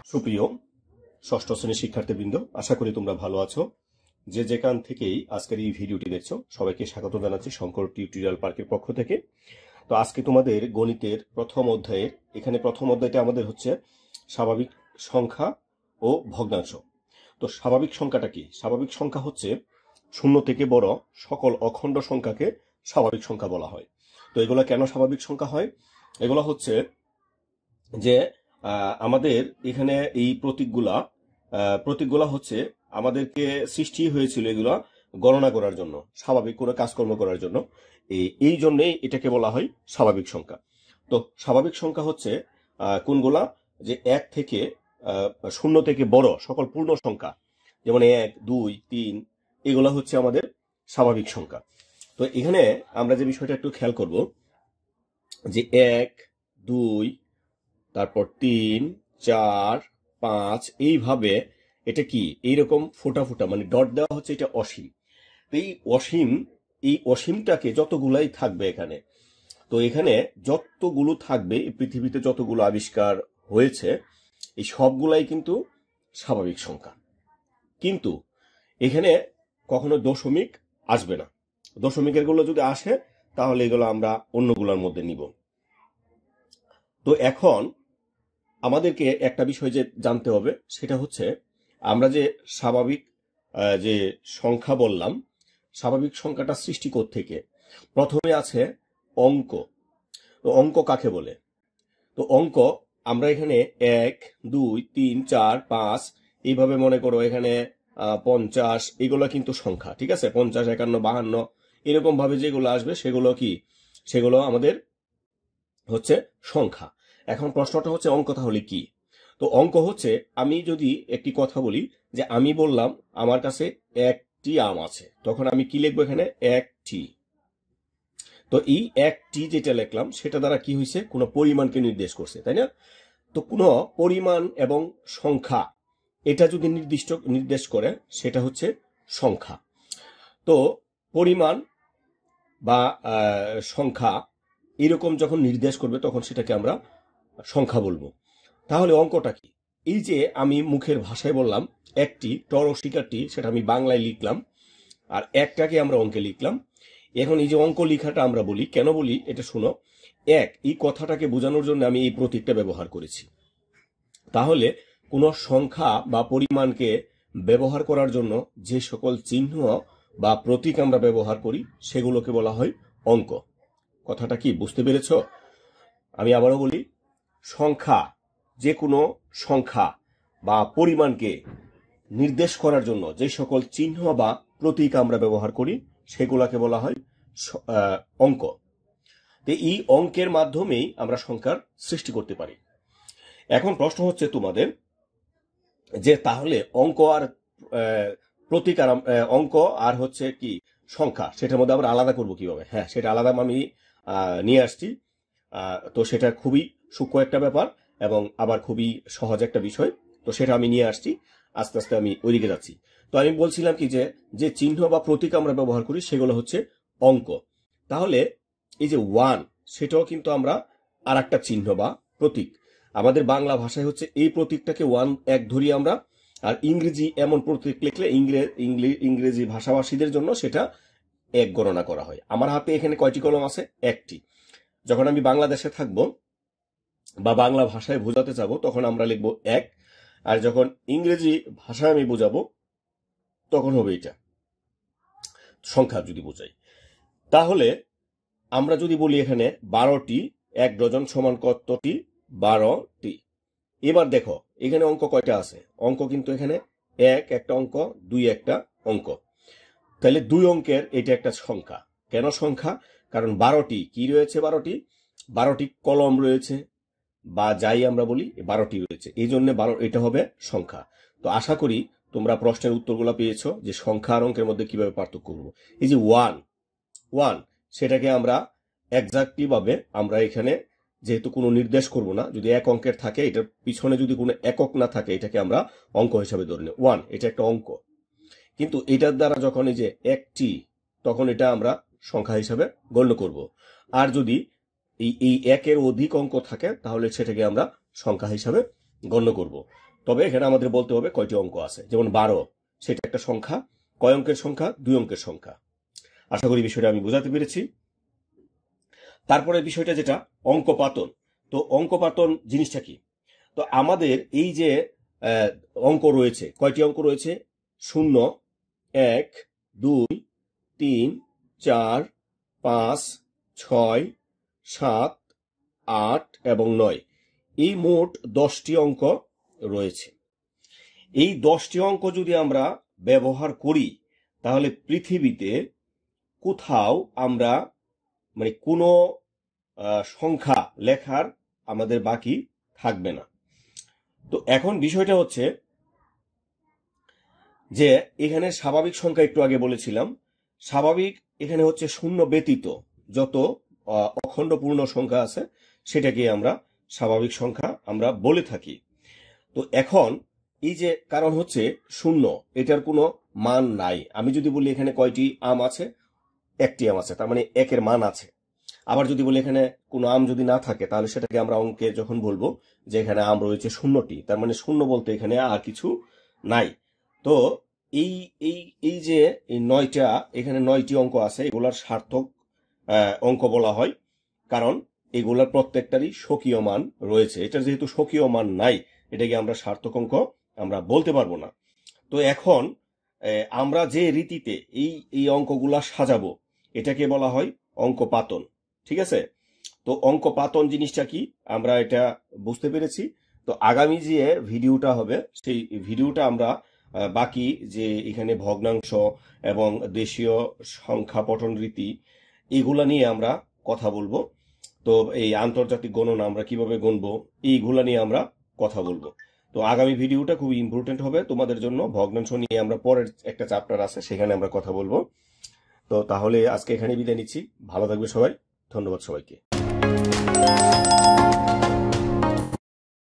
সুপ্রিয় ষষ্ঠ শ্রেণীর শিক্ষার্থীবৃন্দ, আশা করি তোমরা ভালো আছো। যে যেখান থেকেই আজকের এই ভিডিওটি দেখছো সবাইকে স্বাগত জানাচ্ছি শঙ্কর টিউটোরিয়াল পার্কের পক্ষ থেকে। তো আজকে তোমাদের গণিতের প্রথম অধ্যায়ের প্রথম অধ্যায়টা আমাদের হচ্ছে স্বাভাবিক সংখ্যা ও ভগ্নাংশ। তো স্বাভাবিক সংখ্যাটা কি? স্বাভাবিক সংখ্যা হচ্ছে শূন্য থেকে বড় সকল অখণ্ড সংখ্যাকে স্বাভাবিক সংখ্যা বলা হয়। তো এগুলো কেন স্বাভাবিক সংখ্যা হয়? এগুলো হচ্ছে যে আমাদের এখানে এই প্রতীকগুলা হচ্ছে আমাদেরকে সৃষ্টি হয়েছিল এগুলা গণনা করার জন্য, স্বাভাবিক কোনো কাজকর্ম করার জন্য। এই জন্যেই এটাকে বলা হয় স্বাভাবিক সংখ্যা। তো স্বাভাবিক সংখ্যা হচ্ছে কোনগুলা, যে এক থেকে শূন্য থেকে বড় সকল পূর্ণ সংখ্যা, যেমন 1, 2, 3, এগুলা হচ্ছে আমাদের স্বাভাবিক সংখ্যা। তো এখানে আমরা যে বিষয়টা একটু খেয়াল করব, যে 1, 2, তারপর 3, 4, 5, এইভাবে এটা কি এইরকম ফোটা ফোটা মানে ডট দেওয়া হচ্ছে, এটা অসীম। তো এই অসীমটাকে যতগুলাই থাকবে এখানে, তো এখানে যতগুলো থাকবে এই পৃথিবীতে যতগুলো আবিষ্কার হয়েছে এই সবগুলাই কিন্তু স্বাভাবিক সংখ্যা। কিন্তু এখানে কখনো দশমিক আসবে না। দশমিকের গুলো যদি আসে তাহলে এগুলো আমরা অন্যগুলোর মধ্যে নিব। তো এখন আমাদেরকে একটা বিষয় যে জানতে হবে, সেটা হচ্ছে আমরা যে স্বাভাবিক যে সংখ্যা বললাম, স্বাভাবিক সংখ্যাটা সৃষ্টি থেকে প্রথমে আছে অঙ্ক। তো অঙ্ক কাকে বলে? তো অঙ্ক আমরা এখানে 1, 2, 3, 4, 5 এইভাবে মনে করো, এখানে 50 এগুলো কিন্তু সংখ্যা, ঠিক আছে? 50, 51, 52 এরকম ভাবে যেগুলো আসবে সেগুলো কি, সেগুলো আমাদের হচ্ছে সংখ্যা। এখন প্রশ্নটা হচ্ছে অঙ্ক তাহলে কি? তো অঙ্ক হচ্ছে, আমি যদি একটি কথা বলি যে আমি বললাম আমার কাছে একটি আম আছে, তখন আমি কি লিখবো এখানে? একটি। তো এই একটি যেটা লিখলাম সেটা দ্বারা কি হয়েছে? কোনো পরিমাণকে নির্দেশ করছে, তাই না? তো কোনো পরিমাণ এবং সংখ্যা এটা যদি নির্দেশ করে সেটা হচ্ছে সংখ্যা। তো পরিমাণ বা সংখ্যা এরকম যখন নির্দেশ করবে তখন সেটাকে আমরা সংখ্যা বলবো। তাহলে অঙ্কটা কি? এই যে আমি মুখের ভাষায় বললাম একটি, টর শিকারটি, সেটা আমি বাংলায় লিখলাম, আর একটাকে আমরা অঙ্কে লিখলাম। এখন এই যে অঙ্ক লেখাটা আমরা বলি, কেন বলি এটা শুনো। এই কথাটাকে বোঝানোর জন্য আমি এই প্রতীকটা ব্যবহার করেছি। তাহলে কোন সংখ্যা বা পরিমাণকে ব্যবহার করার জন্য যে সকল চিহ্ন বা প্রতীক আমরা ব্যবহার করি সেগুলোকে বলা হয় অঙ্ক। কথাটা কি বুঝতে পেরেছ? আমি আবারও বলি, সংখ্যা, যে কোনো সংখ্যা বা পরিমাণকে নির্দেশ করার জন্য যে সকল চিহ্ন বা প্রতীক আমরা ব্যবহার করি সেগুলোকে বলা হয় অঙ্ক। তো এই অঙ্কের মাধ্যমেই আমরা সংখ্যার সৃষ্টি করতে পারি। এখন প্রশ্ন হচ্ছে তোমাদের, যে তাহলে অঙ্ক আর প্রতীক আর অঙ্ক আর হচ্ছে কি সংখ্যা, সেটার মধ্যে আমরা আলাদা করব কিভাবে? হ্যাঁ, সেটা আলাদা আমি নিয়ে আসছি। তো সেটা খুবই সূক্ষ্ম একটা ব্যাপার এবং আবার খুবই সহজ একটা বিষয়। তো সেটা আমি নিয়ে আসছি, আস্তে আস্তে আমি ওইদিকে যাচ্ছি। তো আমি বলছিলাম কি, যে চিহ্ন বা প্রতীক আমরা ব্যবহার করি সেগুলো হচ্ছে অঙ্ক। তাহলে এই যে 1, সেটাও কিন্তু আমরা আর একটা চিহ্ন বা প্রতীক। আমাদের বাংলা ভাষায় হচ্ছে এই প্রতীকটাকে 1 এক ধরি আমরা, আর ইংরেজি এমন প্রতীক লিখলে ইংরেজি ভাষাভাষীদের জন্য সেটা 1 গণনা করা হয়। আমার হাতে এখানে কয়টি কলম আছে? একটি। যখন আমি বাংলাদেশে থাকবো বা বাংলা ভাষায় বোঝাতে চাবো তখন আমরা লিখবো 1, আর যখন ইংরেজি ভাষায় আমি বোঝাবো তখন হবে এটা সংখ্যা যদি বোঝাই। তাহলে আমরা যদি বলি এখানে 12টি, 1 ডজন সমান কতটি? 12টি। এবার দেখো এখানে অঙ্ক কয়টা আছে? অঙ্ক কিন্তু এখানে 1 একটা অঙ্ক, 2 একটা অঙ্ক। তাহলে 2 অঙ্কের এটা একটা সংখ্যা। কেন সংখ্যা? কারণ 12টি কি রয়েছে? 12টি কলম রয়েছে, বা যাই আমরা বলি 12টি রয়েছে, এই জন্য এটা হবে সংখ্যা। তো আশা করি তোমরা প্রশ্নের উত্তরগুলো পেয়েছো, যে সংখ্যা আর অঙ্কের মধ্যে কিভাবে পার্থক্য করবো। এই যে 1 সেটাকে আমরা এক্স্যাক্টলি ভাবে আমরা এখানে যেহেতু কোনো নির্দেশ করব না, যদি 1 অঙ্কের থাকে এটার পিছনে যদি কোনো একক না থাকে এটাকে আমরা অঙ্ক হিসাবে ধরে নেব। 1 এটা একটা অঙ্ক, কিন্তু এটার দ্বারা যখন এই যে একটি, তখন এটা আমরা সংখ্যা হিসাবে গণ্য করব। আর যদি এই 1 এর অধিক অঙ্ক থাকে তাহলে সেটাকে আমরা সংখ্যা হিসাবে গণ্য করব। তবে এখানে আমাদের বলতে হবে কয়টি অঙ্ক আছে। যেমন 12 সেটা একটা সংখ্যা, কয় অঙ্কের সংখ্যা? 2 অঙ্কের সংখ্যা। আশা করি বিষয়টা আমি বোঝাতে পেরেছি। তারপরে বিষয়টা যেটা অঙ্কপাতন। তো অঙ্কপাতন জিনিসটা কি? তো আমাদের এই যে অঙ্ক রয়েছে, কয়টি অঙ্ক রয়েছে? 0, 1, 2, 3, 4, 5, 6, 7, 8 এবং 9, এই মোট 10টি অঙ্ক রয়েছে। এই 10টি অঙ্ক যদি আমরা ব্যবহার করি তাহলে পৃথিবীতে কোথাও আমরা মানে কোনো সংখ্যা লেখার আমাদের বাকি থাকবে না। তো এখন বিষয়টা হচ্ছে যে এখানে স্বাভাবিক সংখ্যা একটু আগে বলেছিলাম, স্বাভাবিক এখানে হচ্ছে 0 ব্যতীত যত অখণ্ড পূর্ণ সংখ্যা আছে সেটাকে আমরা স্বাভাবিক সংখ্যা আমরা বলে থাকি। তো এখন এই যে কারণ হচ্ছে 0, এটার কোনো মান নাই। আমি যদি বলি এখানে কয়টি আম আছে? 1টি আম আছে, তার মানে 1 এর মান আছে। আবার যদি বলি এখানে কোনো আম যদি না থাকে তাহলে সেটাকে আমরা অঙ্কে যখন বলবো যে এখানে আম রয়েছে 0টি, তার মানে 0 বলতে এখানে আর কিছু নাই। তো এই এই এই যে এই 9টা, এখানে 9টি অঙ্ক আছে, এগুলার সার্থক অঙ্ক বলা হয়, কারণ এগুলার প্রত্যেকটারই স্বকীয় মান রয়েছে। এটা যেহেতু স্বকীয় মান নাই, এটাকে আমরা সার্থক অঙ্ক আমরা বলতে পারবো না। তো এখন আমরা যে রীতিতে এই অঙ্কগুলা সাজাবো এটাকে বলা হয় অঙ্কপাতন। ঠিক আছে? তো অঙ্কপাতন জিনিসটা কি আমরা এটা বুঝতে পেরেছি। তো আগামী যে ভিডিওটা হবে সেই ভিডিওটা আমরা বাকি যে এখানে ভগ্নাংশ এবং দেশীয় সংখ্যা পঠন রীতি এইগুলা নিয়ে আমরা কথা বলবো। তো এই আন্তর্জাতিক গণনা আমরা কিভাবে গণবো এইগুলা নিয়ে আমরা কথা বলবো। তো আগামী ভিডিওটা খুব ইম্পর্টেন্ট হবে তোমাদের জন্য। ভগ্নাংশ নিয়ে আমরা পরের একটা চ্যাপ্টার আছে, সেখানে আমরা কথা বলবো। তো তাহলে আজকে এখানে বিদায় নিচ্ছি। ভালো থাকবে সবাই। ধন্যবাদ সবাইকে।